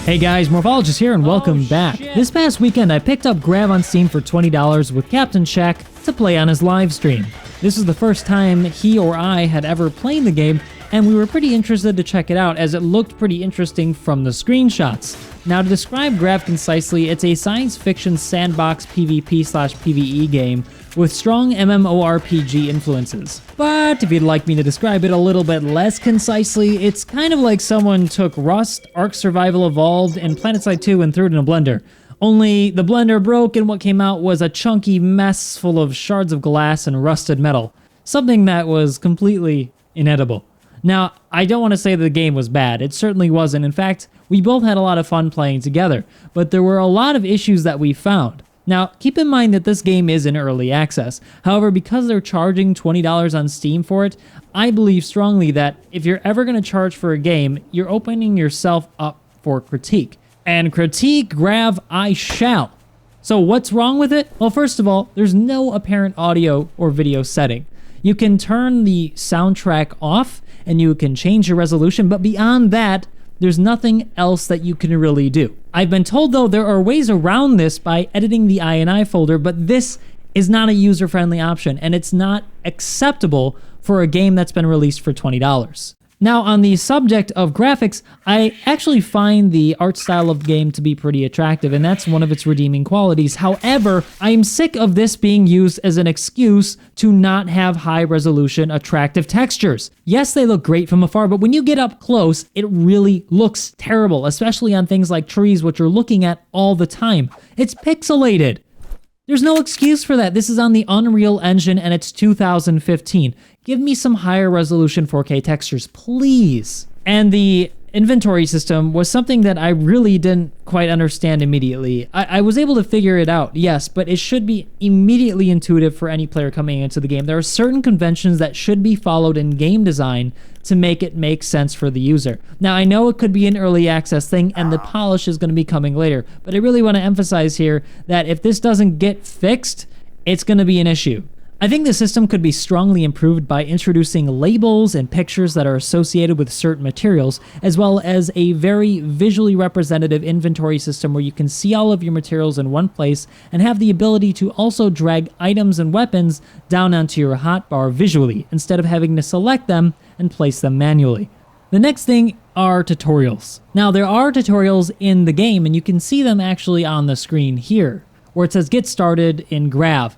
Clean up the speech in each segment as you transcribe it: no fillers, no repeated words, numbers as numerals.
Hey guys, Morphologist here and welcome back. This past weekend I picked up Grav on Steam for $20 with Captain Shaq to play on his live stream. This is the first time he or I had ever played the game, and we were pretty interested to check it out as it looked pretty interesting from the screenshots. Now, to describe Grav concisely, it's a science fiction sandbox PvP/PvE game with strong MMORPG influences. But if you'd like me to describe it a little bit less concisely, it's kind of like someone took Rust, Ark Survival Evolved, and PlanetSide 2 and threw it in a blender. Only the blender broke and what came out was a chunky mess full of shards of glass and rusted metal. Something that was completely inedible. Now, I don't want to say that the game was bad. It certainly wasn't. In fact, we both had a lot of fun playing together, but there were a lot of issues that we found. Now, keep in mind that this game is in early access. However, because they're charging $20 on Steam for it, I believe strongly that if you're ever going to charge for a game, you're opening yourself up for critique. And critique Grav I shall. So what's wrong with it? Well, first of all, there's no apparent audio or video setting. You can turn the soundtrack off and you can change your resolution, but beyond that, there's nothing else that you can really do. I've been told, though, there are ways around this by editing the INI folder, but this is not a user-friendly option, and it's not acceptable for a game that's been released for $20. Now, on the subject of graphics, I actually find the art style of the game to be pretty attractive, and that's one of its redeeming qualities. However, I am sick of this being used as an excuse to not have high-resolution, attractive textures. Yes, they look great from afar, but when you get up close, it really looks terrible, especially on things like trees, which you're looking at all the time. It's pixelated. There's no excuse for that. This is on the Unreal Engine and it's 2015. Give me some higher resolution 4K textures, please. And the inventory system was something that I really didn't quite understand immediately. I was able to figure it out, yes, but it should be immediately intuitive for any player coming into the game. There are certain conventions that should be followed in game design to make it make sense for the user. Now, I know it could be an early access thing and the polish is going to be coming later, but I really want to emphasize here that if this doesn't get fixed, it's going to be an issue. I think the system could be strongly improved by introducing labels and pictures that are associated with certain materials, as well as a very visually representative inventory system where you can see all of your materials in one place and have the ability to also drag items and weapons down onto your hotbar visually, instead of having to select them and place them manually. The next thing are tutorials. Now, there are tutorials in the game, and you can see them actually on the screen here, where it says Get Started in Grav.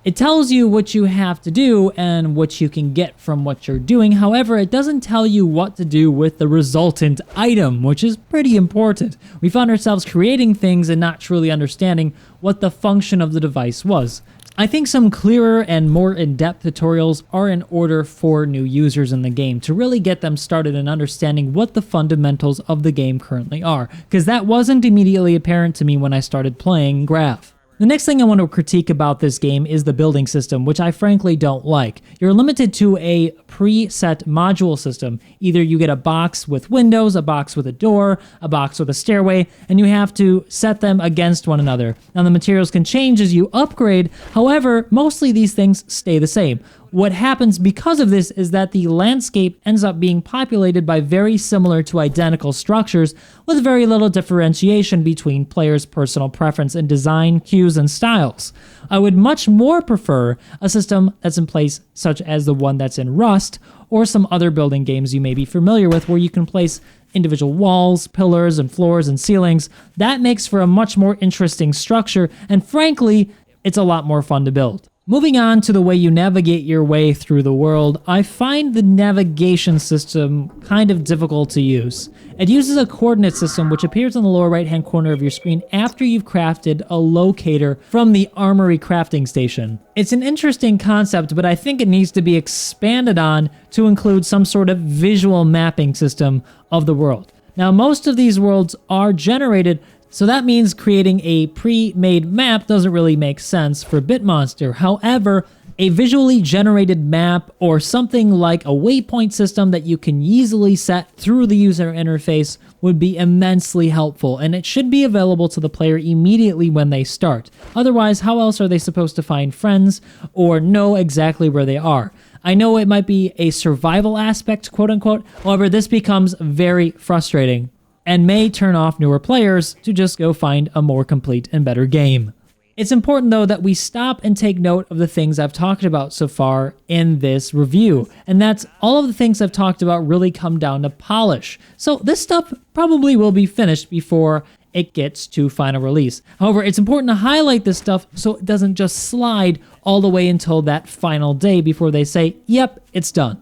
It tells you what you have to do and what you can get from what you're doing. However, it doesn't tell you what to do with the resultant item, which is pretty important. We found ourselves creating things and not truly understanding what the function of the device was. I think some clearer and more in-depth tutorials are in order for new users in the game to really get them started in understanding what the fundamentals of the game currently are, because that wasn't immediately apparent to me when I started playing Grav. The next thing I want to critique about this game is the building system, which I frankly don't like. You're limited to a preset module system. Either you get a box with windows, a box with a door, a box with a stairway, and you have to set them against one another. Now, the materials can change as you upgrade. However, mostly these things stay the same. What happens because of this is that the landscape ends up being populated by very similar to identical structures with very little differentiation between players' personal preference in design, cues, and styles. I would much more prefer a system that's in place such as the one that's in Rust or some other building games you may be familiar with where you can place individual walls, pillars, and floors and ceilings. That makes for a much more interesting structure, and frankly, it's a lot more fun to build. Moving on to the way you navigate your way through the world, I find the navigation system kind of difficult to use. It uses a coordinate system which appears in the lower right-hand corner of your screen after you've crafted a locator from the Armory crafting station. It's an interesting concept, but I think it needs to be expanded on to include some sort of visual mapping system of the world. Now, most of these worlds are generated, so that means creating a pre-made map doesn't really make sense for Bitmonster. However, a visually generated map or something like a waypoint system that you can easily set through the user interface would be immensely helpful, and it should be available to the player immediately when they start. Otherwise, how else are they supposed to find friends or know exactly where they are? I know it might be a survival aspect, quote unquote, however, this becomes very frustrating. and may turn off newer players to just go find a more complete and better game. It's important though that we stop and take note of the things I've talked about so far in this review, and that's all of the things I've talked about really come down to polish. So this stuff probably will be finished before it gets to final release. However, it's important to highlight this stuff so it doesn't just slide all the way until that final day before they say, yep, it's done.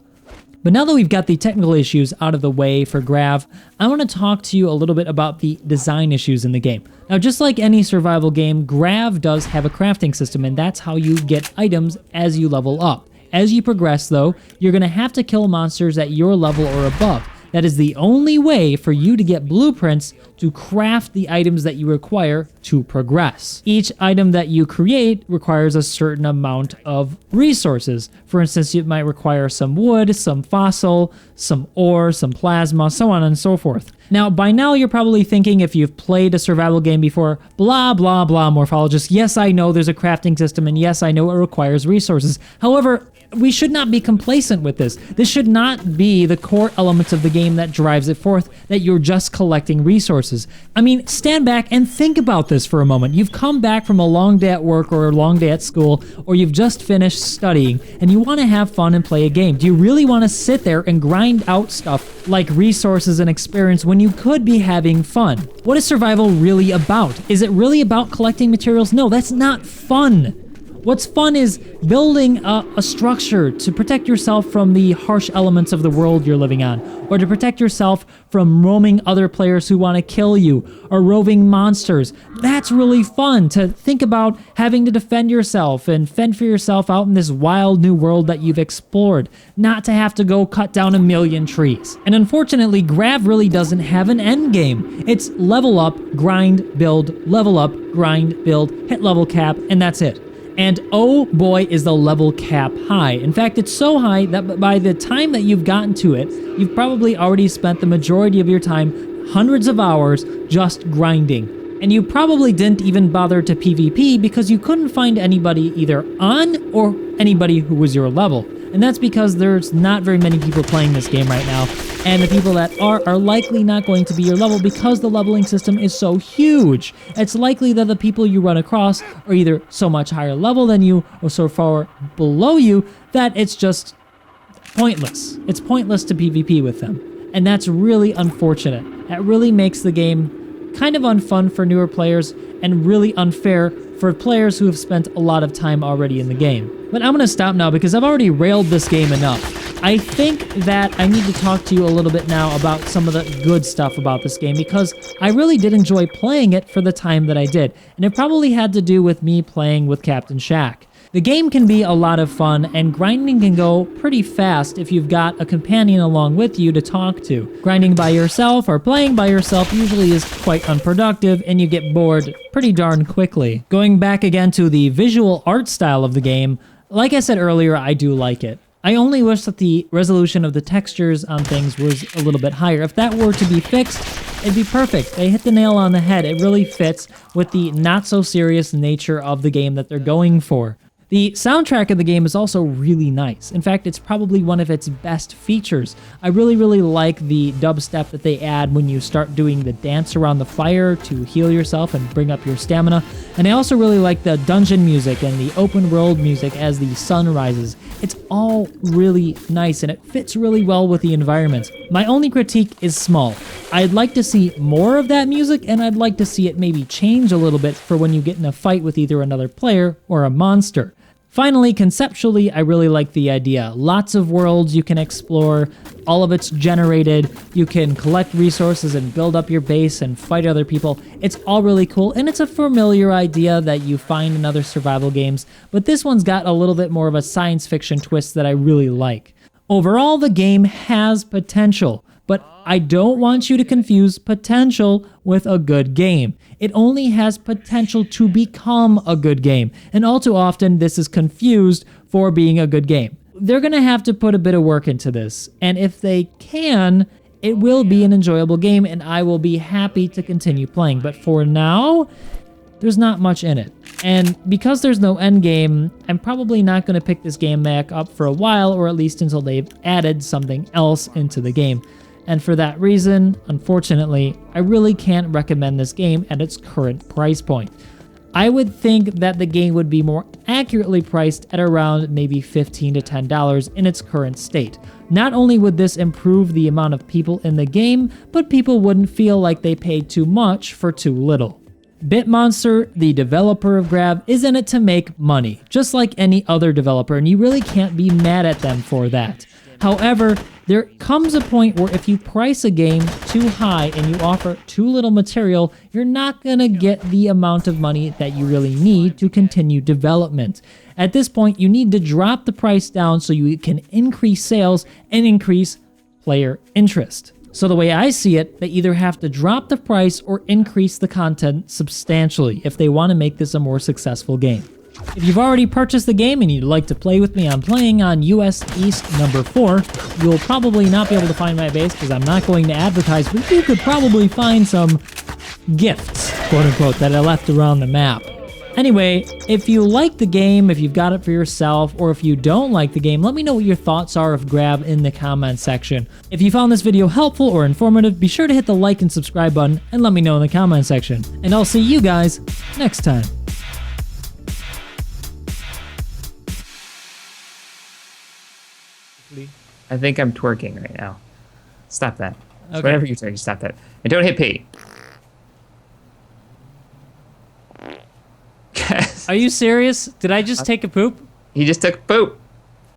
But now that we've got the technical issues out of the way for Grav, I want to talk to you a little bit about the design issues in the game. Now, just like any survival game, Grav does have a crafting system, and that's how you get items as you level up. As you progress, though, you're going to have to kill monsters at your level or above. That is the only way for you to get blueprints to craft the items that you require to progress. Each item that you create requires a certain amount of resources. For instance, it might require some wood, some fossil, some ore, some plasma, so on and so forth. Now, by now you're probably thinking, if you've played a survival game before, blah, blah, blah, morphologist, yes, I know there's a crafting system, and yes, I know it requires resources. However, we should not be complacent with this. This should not be the core elements of the game that drives it forth, that you're just collecting resources. I mean, stand back and think about this for a moment. You've come back from a long day at work or a long day at school, or you've just finished studying, and you want to have fun and play a game. Do you really want to sit there and grind out stuff like resources and experience when you could be having fun? What is survival really about? Is it really about collecting materials? No, that's not fun. What's fun is building a structure to protect yourself from the harsh elements of the world you're living on, or to protect yourself from roaming other players who want to kill you, or roving monsters. That's really fun, to think about having to defend yourself and fend for yourself out in this wild new world that you've explored, not to have to go cut down a million trees. And unfortunately, Grav really doesn't have an end game. It's level up, grind, build, level up, grind, build, hit level cap, and that's it. And oh boy, is the level cap high. In fact, it's so high that by the time that you've gotten to it, you've probably already spent the majority of your time, hundreds of hours, just grinding. And you probably didn't even bother to PvP because you couldn't find anybody either on or anybody who was your level. And that's because there's not very many people playing this game right now, and the people that are likely not going to be your level because the leveling system is so huge. It's likely that the people you run across are either so much higher level than you or so far below you that it's just pointless. It's pointless to PvP with them, and that's really unfortunate. That really makes the game kind of unfun for newer players and really unfair for players who have spent a lot of time already in the game. But I'm going to stop now because I've already railed this game enough. I think that I need to talk to you a little bit now about some of the good stuff about this game, because I really did enjoy playing it for the time that I did, and it probably had to do with me playing with Captain Shack. The game can be a lot of fun, and grinding can go pretty fast if you've got a companion along with you to talk to. Grinding by yourself or playing by yourself usually is quite unproductive, and you get bored pretty darn quickly. Going back again to the visual art style of the game, like I said earlier, I do like it. I only wish that the resolution of the textures on things was a little bit higher. If that were to be fixed, it'd be perfect. They hit the nail on the head. It really fits with the not-so-serious nature of the game that they're going for. The soundtrack of the game is also really nice. In fact, it's probably one of its best features. I really like the dubstep that they add when you start doing the dance around the fire to heal yourself and bring up your stamina. And I also really like the dungeon music and the open world music as the sun rises. It's all really nice and it fits really well with the environment. My only critique is small. I'd like to see more of that music, and I'd like to see it maybe change a little bit for when you get in a fight with either another player or a monster. Finally, conceptually, I really like the idea. Lots of worlds you can explore, all of it's generated, you can collect resources and build up your base and fight other people. It's all really cool, and it's a familiar idea that you find in other survival games, but this one's got a little bit more of a science fiction twist that I really like. Overall, the game has potential, but I don't want you to confuse potential with a good game. It only has potential to become a good game, and all too often this is confused for being a good game. They're going to have to put a bit of work into this, and if they can, it will be an enjoyable game, and I will be happy to continue playing. But for now, there's not much in it. And because there's no end game, I'm probably not going to pick this game back up for a while, or at least until they've added something else into the game. And for that reason, unfortunately, I really can't recommend this game at its current price point. I would think that the game would be more accurately priced at around maybe $15 to $10 in its current state. Not only would this improve the amount of people in the game, but people wouldn't feel like they paid too much for too little. Bitmonster, the developer of Grav, is in it to make money, just like any other developer, and you really can't be mad at them for that. However, there comes a point where if you price a game too high and you offer too little material, you're not going to get the amount of money that you really need to continue development. At this point, you need to drop the price down so you can increase sales and increase player interest. So the way I see it, they either have to drop the price or increase the content substantially if they want to make this a more successful game. If you've already purchased the game and you'd like to play with me on playing on US East number 4, you'll probably not be able to find my base because I'm not going to advertise, but you could probably find some gifts, quote unquote, that I left around the map. Anyway, if you like the game, if you've got it for yourself, or if you don't like the game, let me know what your thoughts are of Grav in the comment section. If you found this video helpful or informative, be sure to hit the like and subscribe button and let me know in the comment section. And I'll see you guys next time. I think I'm twerking right now. Stop that. Okay. Whatever you're twerking, stop that. And don't hit P. Are you serious? Did I just take a poop? He just took a poop.